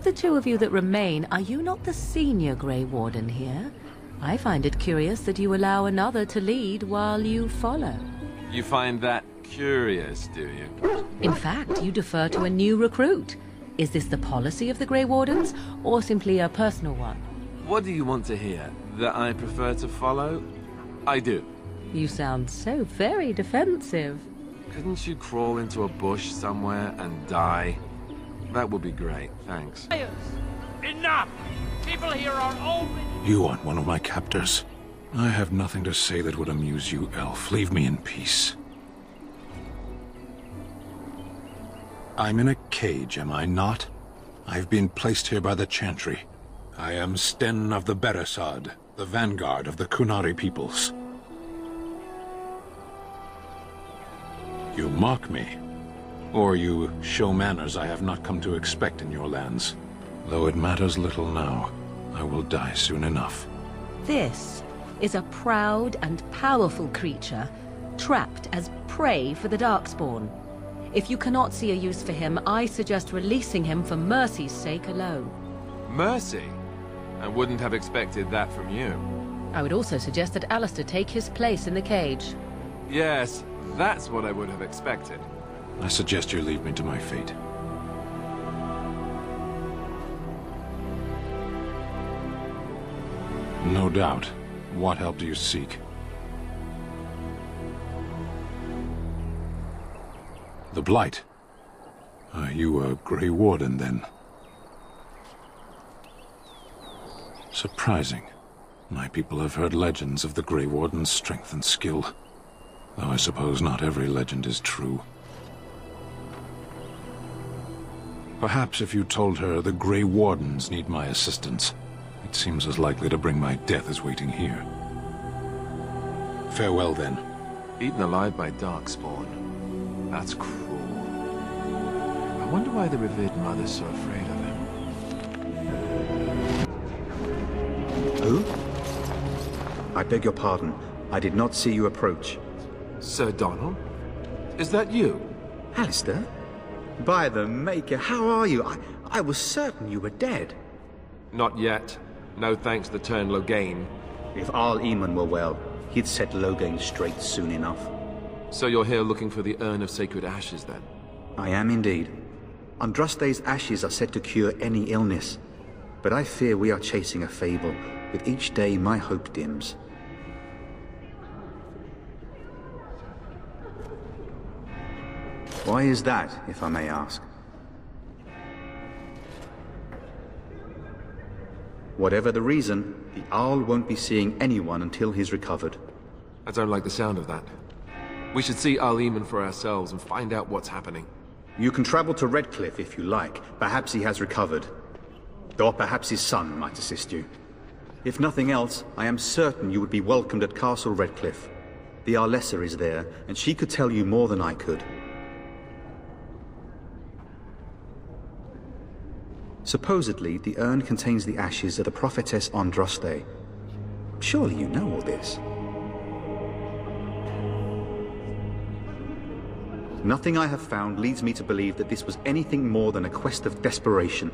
Of the two of you that remain, are you not the senior Grey Warden here? I find it curious that you allow another to lead while you follow. You find that curious, do you? In fact, you defer to a new recruit. Is this the policy of the Grey Wardens, or simply a personal one? What do you want to hear? That I prefer to follow? I do. You sound so very defensive. Couldn't you crawl into a bush somewhere and die? That would be great, thanks. Enough! People here are already... You aren't one of my captors. I have nothing to say that would amuse you, elf. Leave me in peace. I'm in a cage, am I not? I've been placed here by the Chantry. I am Sten of the Beresad, the vanguard of the Kunari peoples. You mock me, or you show manners I have not come to expect in your lands. Though it matters little now, I will die soon enough. This is a proud and powerful creature, trapped as prey for the Darkspawn. If you cannot see a use for him, I suggest releasing him for mercy's sake alone. Mercy? I wouldn't have expected that from you. I would also suggest that Alistair take his place in the cage. Yes, that's what I would have expected. I suggest you leave me to my fate. No doubt. What help do you seek? The Blight. Are you a Grey Warden, then? Surprising. My people have heard legends of the Grey Warden's strength and skill. Though I suppose not every legend is true. Perhaps if you told her the Grey Wardens need my assistance, it seems as likely to bring my death as waiting here. Farewell, then. Eaten alive by Darkspawn. That's cruel. I wonder why the revered mother's so afraid of him. Who? I beg your pardon. I did not see you approach. Sir Donald? Is that you? Alistair? By the Maker, how are you? I was certain you were dead. Not yet. No thanks to Turn Loghain. If Arl Eamon were well, he'd set Loghain straight soon enough. So you're here looking for the Urn of Sacred Ashes, then? I am indeed. Andraste's ashes are said to cure any illness. But I fear we are chasing a fable. With each day, my hope dims. Why is that, if I may ask? Whatever the reason, the Arl won't be seeing anyone until he's recovered. I don't like the sound of that. We should see Arl Eamon for ourselves and find out what's happening. You can travel to Redcliffe if you like. Perhaps he has recovered. Or perhaps his son might assist you. If nothing else, I am certain you would be welcomed at Castle Redcliffe. The Arlessa is there, and she could tell you more than I could. Supposedly, the urn contains the ashes of the prophetess Andraste. Surely you know all this. Nothing I have found leads me to believe that this was anything more than a quest of desperation.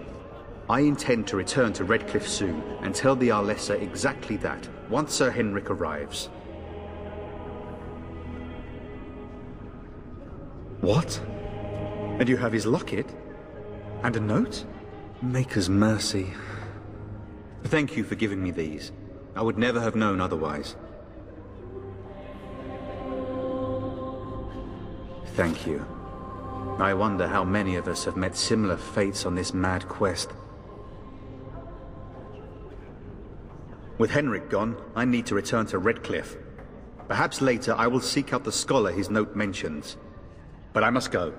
I intend to return to Redcliffe soon and tell the Arlessa exactly that, once Sir Henrik arrives. What? And you have his locket? And a note? Maker's mercy. Thank you for giving me these. I would never have known otherwise. Thank you. I wonder how many of us have met similar fates on this mad quest. With Henrik gone, I need to return to Redcliffe. Perhaps later I will seek out the scholar his note mentions. But I must go.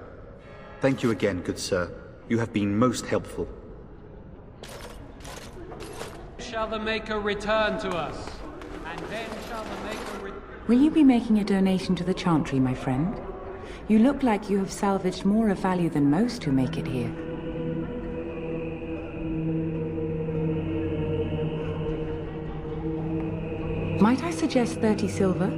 Thank you again, good sir. You have been most helpful. Shall the Maker return to us? And then shall the Maker Will you be making a donation to the Chantry, my friend? You look like you have salvaged more of value than most who make it here. Might I suggest 30 silver?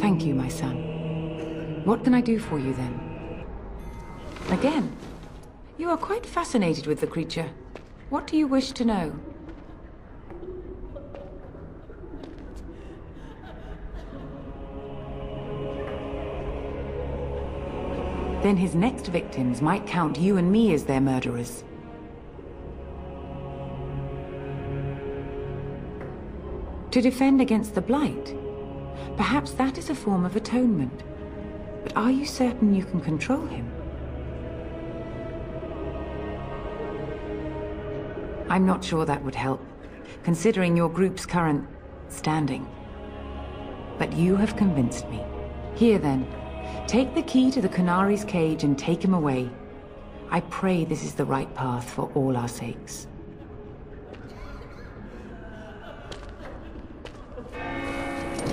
Thank you, my son. What can I do for you then? Again, You are quite fascinated with the creature. What do you wish to know? Then his next victims might count you and me as their murderers. To defend against the Blight? Perhaps that is a form of atonement. But are you certain you can control him? I'm not sure that would help, considering your group's current standing. But you have convinced me. Here then, take the key to the Canary's cage and take him away. I pray this is the right path for all our sakes.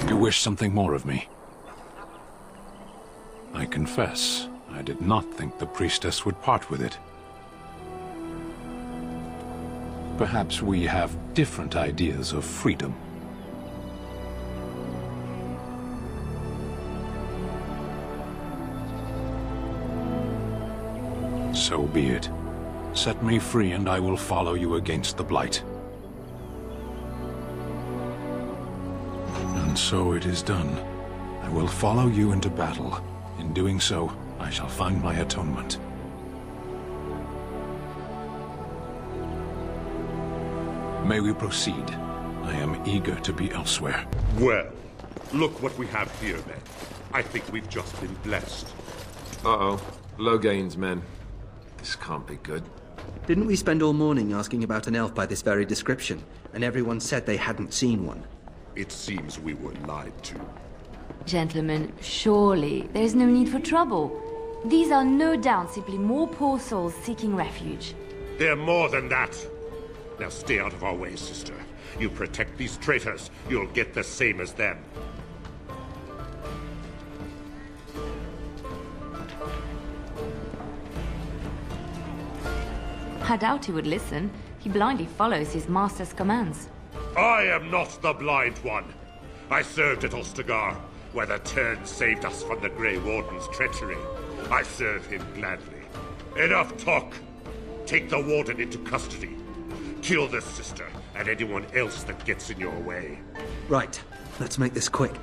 You wish something more of me? I confess, I did not think the priestess would part with it. Perhaps we have different ideas of freedom. So be it. Set me free and I will follow you against the Blight. And so it is done. I will follow you into battle. In doing so, I shall find my atonement. May we proceed? I am eager to be elsewhere. Well, look what we have here, then. I think we've just been blessed. Uh-oh. Low gains, men. This can't be good. Didn't we spend all morning asking about an elf by this very description, and everyone said they hadn't seen one? It seems we were lied to. Gentlemen, surely there's no need for trouble. These are no doubt simply more poor souls seeking refuge. They're more than that. Now stay out of our way, sister. You protect these traitors, you'll get the same as them. I doubt he would listen. He blindly follows his master's commands. I am not the blind one. I served at Ostagar, where the Turn saved us from the Grey Warden's treachery. I serve him gladly. Enough talk! Take the Warden into custody. Kill this sister and anyone else that gets in your way. Right. Let's make this quick.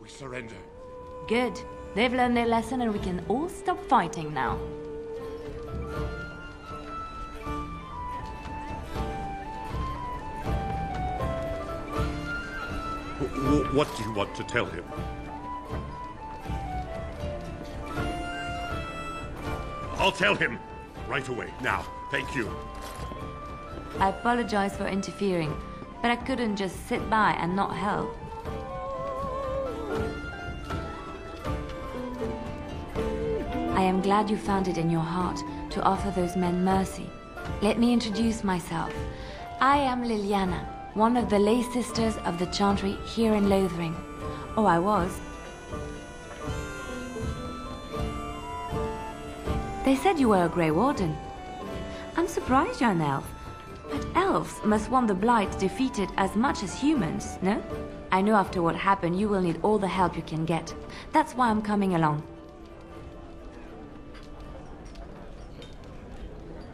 We surrender. Good. They've learned their lesson and we can all stop fighting now. What do you want to tell him? I'll tell him! Right away, now. Thank you. I apologize for interfering, but I couldn't just sit by and not help. I am glad you found it in your heart to offer those men mercy. Let me introduce myself. I am Liliana, one of the lay sisters of the Chantry here in Lothering. Oh, I was. They said you were a Grey Warden. I'm surprised you're an elf. But elves must want the Blight defeated as much as humans, no? I know after what happened you will need all the help you can get. That's why I'm coming along.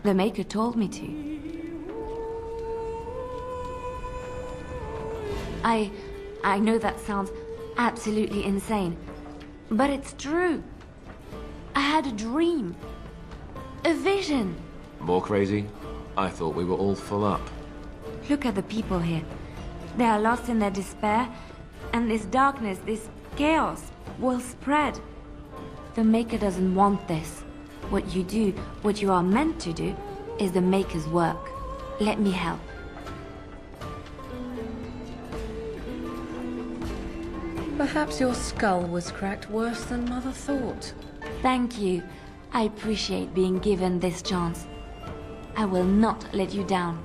The Maker told me to. I know that sounds absolutely insane, but it's true. I had a dream. A vision. More crazy? I thought we were all full up. Look at the people here. They are lost in their despair, and this darkness, this chaos, will spread. The Maker doesn't want this. What you do, what you are meant to do, is the Maker's work. Let me help. Perhaps your skull was cracked worse than Mother thought. Thank you. I appreciate being given this chance. I will not let you down.